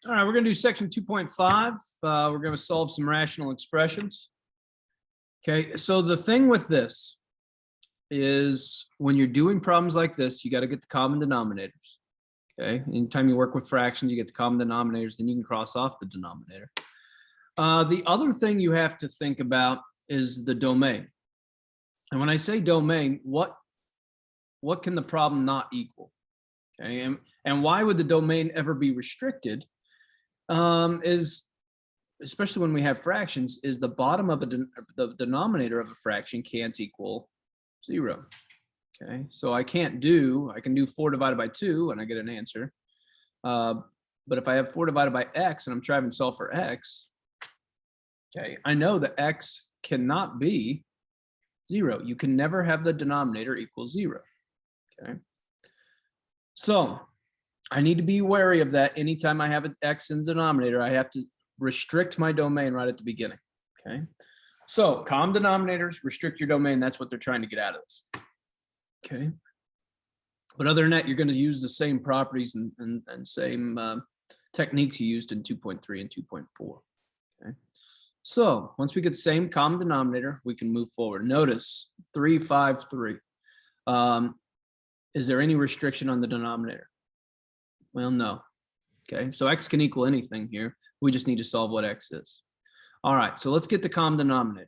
All right, we're going to do section 2.5. We're going to solve some rational expressions. Okay, so the thing with this is when you're doing problems like this, you got to get the common denominators. Okay, anytime you work with fractions, you get the common denominators, then you can cross off the denominator. The other thing you have to think about is the domain. And when I say domain, what can the problem not equal? Okay, and why would the domain ever be restricted? Is especially when we have fractions, is the bottom of the denominator of a fraction can't equal 0. Okay, so I can do 4 divided by 2 and I get an answer. But if I have 4 divided by x and I'm trying to solve for x, okay, I know that x cannot be 0. You can never have the denominator equal 0. Okay, so I need to be wary of that. Anytime I have an x in the denominator, I have to restrict my domain right at the beginning. Okay, so common denominators, restrict your domain. That's what they're trying to get out of this. Okay, but other than that, you're going to use the same properties and same techniques you used in 2.3 and 2.4. Okay, so once we get the same common denominator, we can move forward. Notice 3, 5, 3. Is there any restriction on the denominator? Well, no. Okay, so x can equal anything here. We just need to solve what x is. All right, so let's get the common denominator.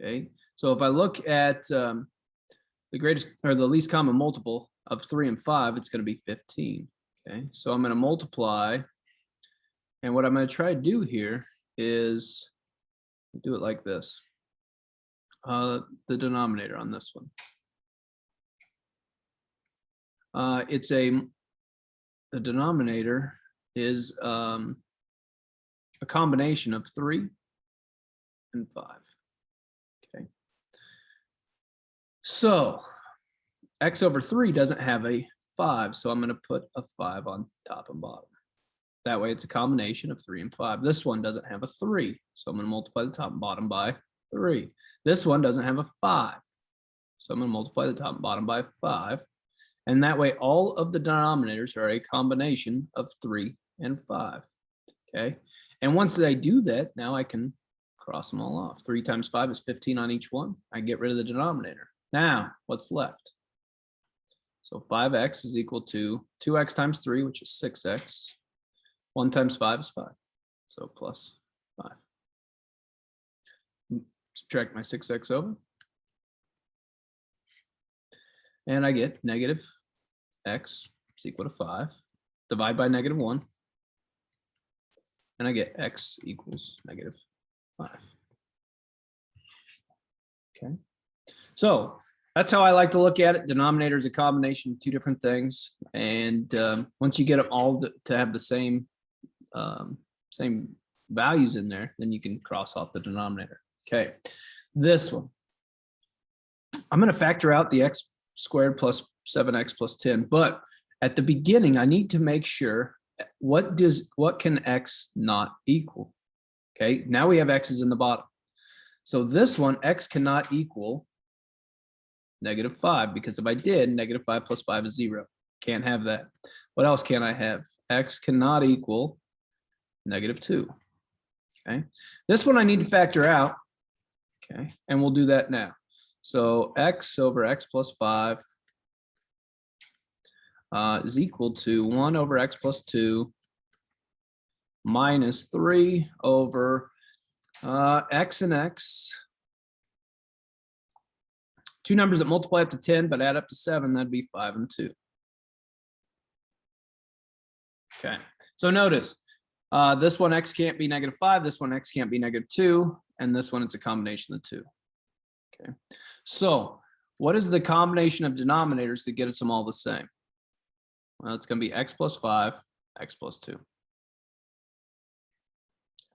Okay, so if I look at the greatest or the least common multiple of 3 and 5, it's going to be 15. Okay, so I'm going to multiply, and what I'm going to try to do here is do it like this. The denominator on this one. The denominator is a combination of 3 and 5. Okay. So x over 3 doesn't have a 5, so I'm going to put a 5 on top and bottom. That way it's a combination of 3 and 5. This one doesn't have a 3, so I'm going to multiply the top and bottom by 3. This one doesn't have a 5, so I'm going to multiply the top and bottom by 5. And that way, all of the denominators are a combination of 3 and 5. Okay. And once I do that, now I can cross them all off. 3 times 5 is 15 on each one. I get rid of the denominator. Now, what's left? So 5x is equal to 2x times 3, which is 6x. 1 times 5 is 5. So plus 5. Subtract my 6x over. And I get negative x is equal to 5. Divide by negative 1. And I get x equals negative 5. Okay. So that's how I like to look at it. Denominator is a combination of 2 different things. And once you get them all to have the same values in there, then you can cross off the denominator. Okay. This one. I'm going to factor out the x squared plus 7x plus 10, but at the beginning I need to make sure what can x not equal. Okay, now we have x's in the bottom, so this one, x cannot equal negative 5, because if I did, negative 5 plus 5 is 0. Can't have that. What else can I have? X cannot equal negative 2. Okay, this one I need to factor out. Okay, and we'll do that now. So x over x plus 5 is equal to 1 over x plus 2 minus 3 over x and x. 2 numbers that multiply up to 10 but add up to 7, that'd be 5 and 2. Okay, so notice this one x can't be negative 5, this one x can't be negative 2, and this one it's a combination of the 2. Okay, so what is the combination of denominators that gets them all the same? Well, it's going to be x plus 5, x plus 2.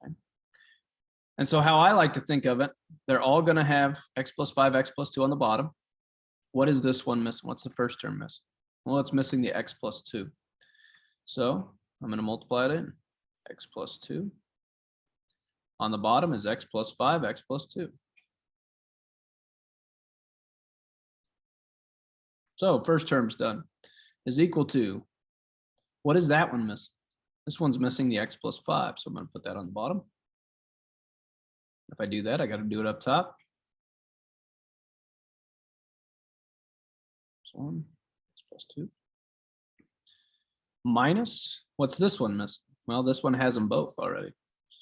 Okay. And so how I like to think of it, they're all going to have x plus 5, x plus 2 on the bottom. What is this one missing? What's the first term missing? Well, it's missing the x plus 2. So I'm going to multiply it in. X plus 2. On the bottom is x plus 5, x plus 2. So first term's done. Is equal to, what is that one missing? This one's missing the x plus 5, so I'm going to put that on the bottom. If I do that, I got to do it up top. This one, x plus 2. Minus, what's this one missing? Well, this one has them both already.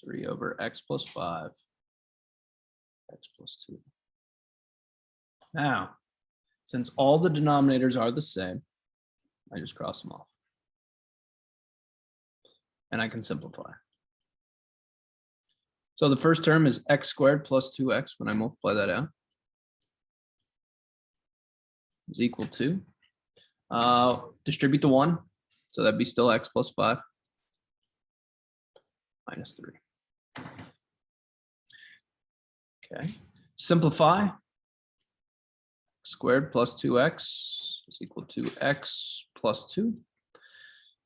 3 over x plus 5, x plus 2. Now, since all the denominators are the same, I just cross them off. And I can simplify. So the first term is x squared plus 2x when I multiply that out is equal to, distribute the 1, so that'd be still x plus 5 minus 3. Okay, simplify. Squared plus 2x is equal to x plus 2.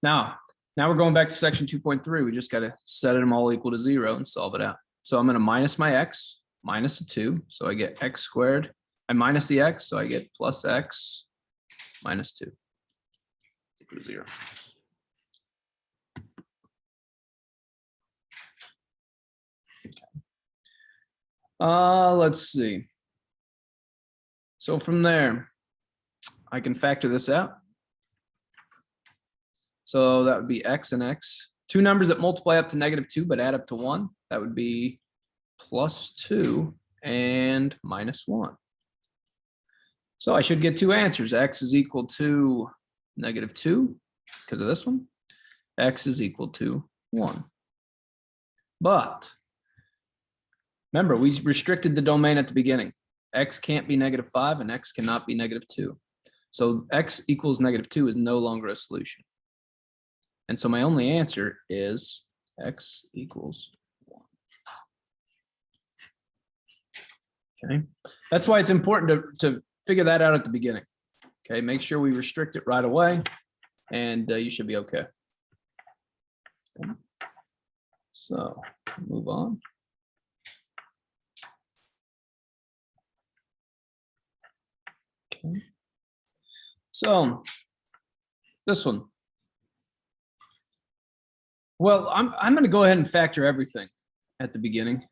Now we're going back to section 2.3. We just got to set them all equal to 0 and solve it out. So I'm going to minus my x, minus a 2. So I get x squared. I minus the x, so I get plus x minus 2 equal to 0. Let's see. So from there, I can factor this out. So that would be x and x. Two numbers that multiply up to -2 but add up to 1. That would be plus 2 and minus 1. So I should get two answers. X is equal to -2 because of this one. X is equal to 1. But remember, we restricted the domain at the beginning. X can't be -5 and x cannot be -2. So x equals -2 is no longer a solution. And so my only answer is x equals 1. Okay, that's why it's important to figure that out at the beginning. Okay, make sure we restrict it right away and you should be okay. Okay. So move on. Okay. So this one. Well, I'm going to go ahead and factor everything at the beginning,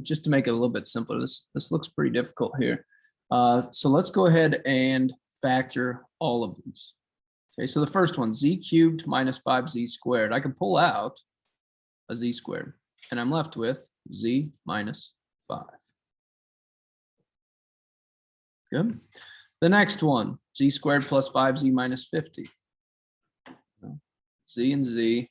just to make it a little bit simpler. This looks pretty difficult here. So let's go ahead and factor all of these. Okay, so the first one, z cubed minus 5z squared. I can pull out a z squared, and I'm left with z minus 5. Good. The next one, z squared plus 5z minus 50. Z and z.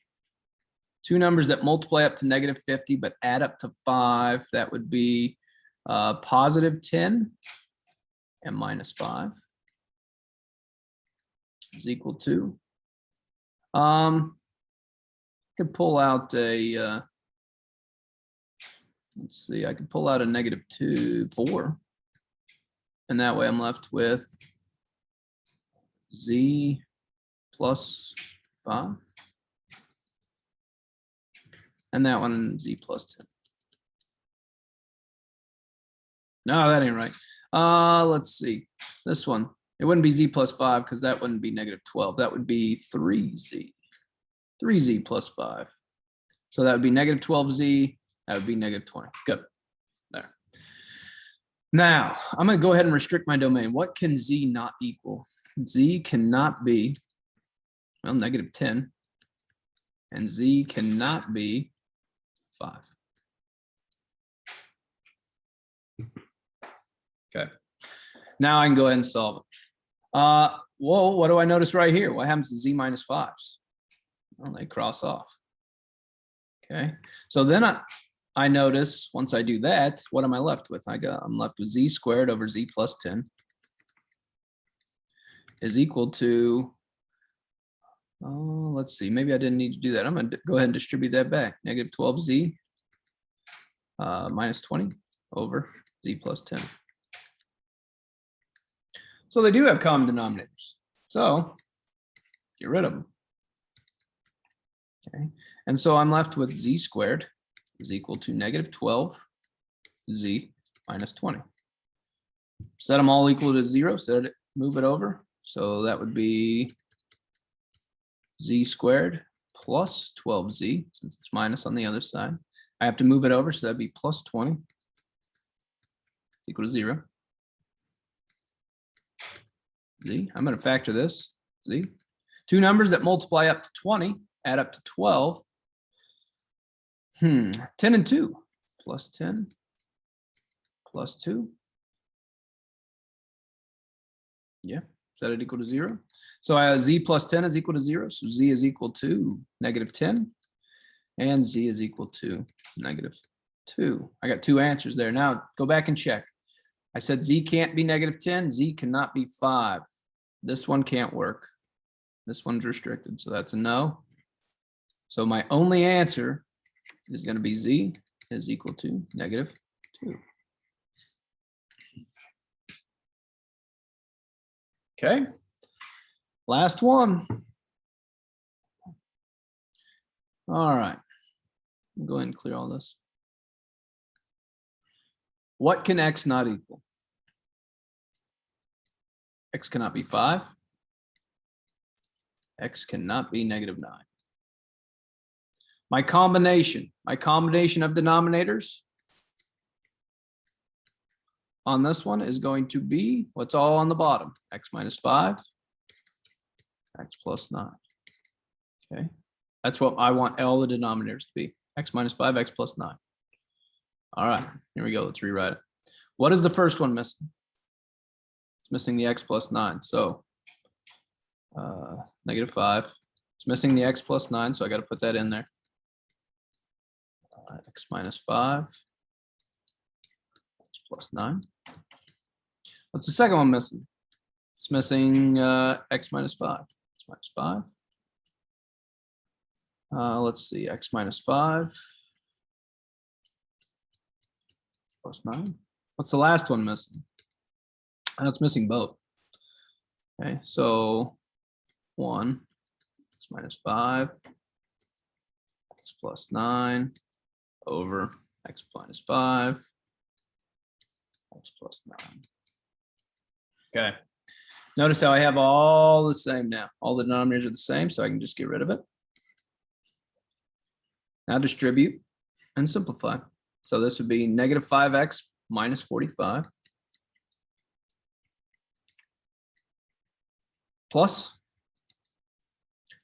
Two numbers that multiply up to -50 but add up to 5. That would be positive 10 and minus 5 is equal to. I could pull out a, let's see, I could pull out a -4. And that way I'm left with z plus 5. And that one z plus 10. No, that ain't right. Let's see. This one, it wouldn't be z plus 5 because that wouldn't be -12. That would be 3z. 3z plus 5. So that would be -12z. That would be -20. Good. There. Now, I'm going to go ahead and restrict my domain. What can z not equal? Z cannot be, well, -10. And z cannot be 5. Okay. Now I can go ahead and solve it. Whoa, what do I notice right here? What happens to z minus 5s? Well, they cross off. Okay. So then I notice once I do that, what am I left with? I'm left with z squared over z plus 10 is equal to, let's see, maybe I didn't need to do that. I'm going to go ahead and distribute that back. -12z minus 20 over z plus 10. So they do have common denominators. So get rid of them. Okay. And so I'm left with z squared is equal to -12z minus 20. Set them all equal to 0, move it over. So that would be z squared plus 12z, since it's minus on the other side. I have to move it over, so that'd be plus 20. It's equal to 0. Z, I'm going to factor this. Z. Two numbers that multiply up to 20, add up to 12. 10 and 2, plus 10, plus 2. Yeah, set it equal to 0. So I have z plus 10 is equal to 0. So z is equal to negative 10. And z is equal to negative 2. I got two answers there. Now go back and check. I said z can't be negative 10. Z cannot be 5. This one can't work. This one's restricted. So that's a no. So my only answer is going to be z is equal to negative 2. Okay. Last one. All right. Go ahead and clear all this. What can x not equal? X cannot be 5. X cannot be negative 9. My combination of denominators on this one is going to be what's all on the bottom, x minus 5, x plus 9. Okay, that's what I want all the denominators to be, x minus 5, x plus 9. All right, here we go. Let's rewrite it. What is the first one missing? It's missing the x plus 9. So negative 5. It's missing the x plus 9, so I got to put that in there. X minus 5, x plus 9. What's the second one missing? It's missing x minus 5. X minus 5. Let's see, x minus 5. X plus 9. What's the last one missing? It's missing both. Okay, so 1, x minus 5, x plus 9 over x minus 5, x plus 9. Okay. Notice how I have all the same now. All the denominators are the same, so I can just get rid of it. Now distribute and simplify. So this would be negative 5x minus 45 plus.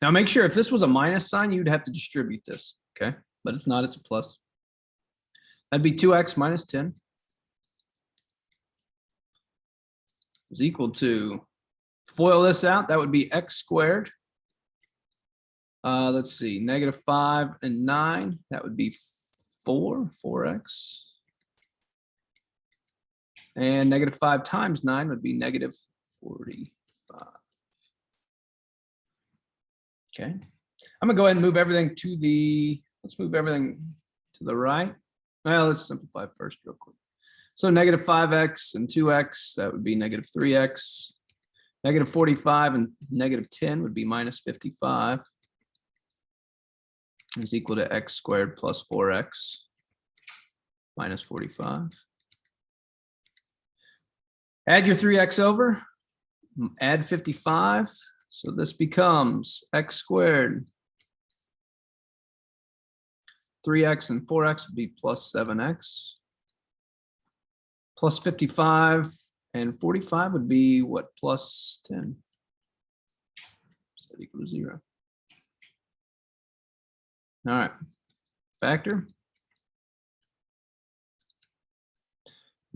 Now make sure if this was a minus sign, you'd have to distribute this, okay? But it's not, it's a plus. That'd be 2x minus 10 is equal to, FOIL this out, that would be x squared. Let's see, negative 5 and 9, that would be 4x. And negative 5 times 9 would be negative 45. Okay, I'm gonna go ahead and move everything to the, let's move everything to the right. Well, let's simplify first real quick. So negative 5x and 2x, that would be negative 3x. Negative 45 and negative 10 would be minus 55. Is equal to x squared plus 4x minus 45. Add your 3x over, add 55. So this becomes x squared. 3x and 4x would be plus 7x. Plus 55 and 45 would be what? Plus 10. Is that equal to 0? All right, factor.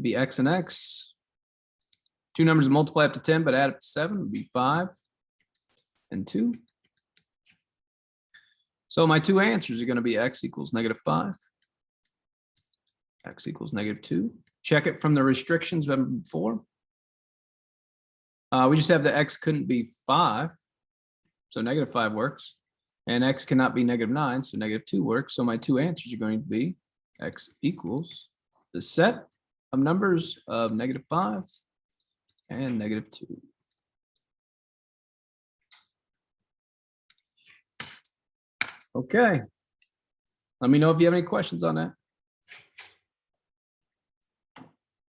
Be x and x. Two numbers multiply up to 10, but add up to 7 would be 5 and 2. So my two answers are going to be x equals negative 5, x equals negative 2. Check it from the restrictions before. We just have the x couldn't be 5, so negative 5 works. And x cannot be negative 9, so negative 2 works. So my two answers are going to be x equals the set of numbers of negative 5 and negative 2. Okay. Let me know if you have any questions on that.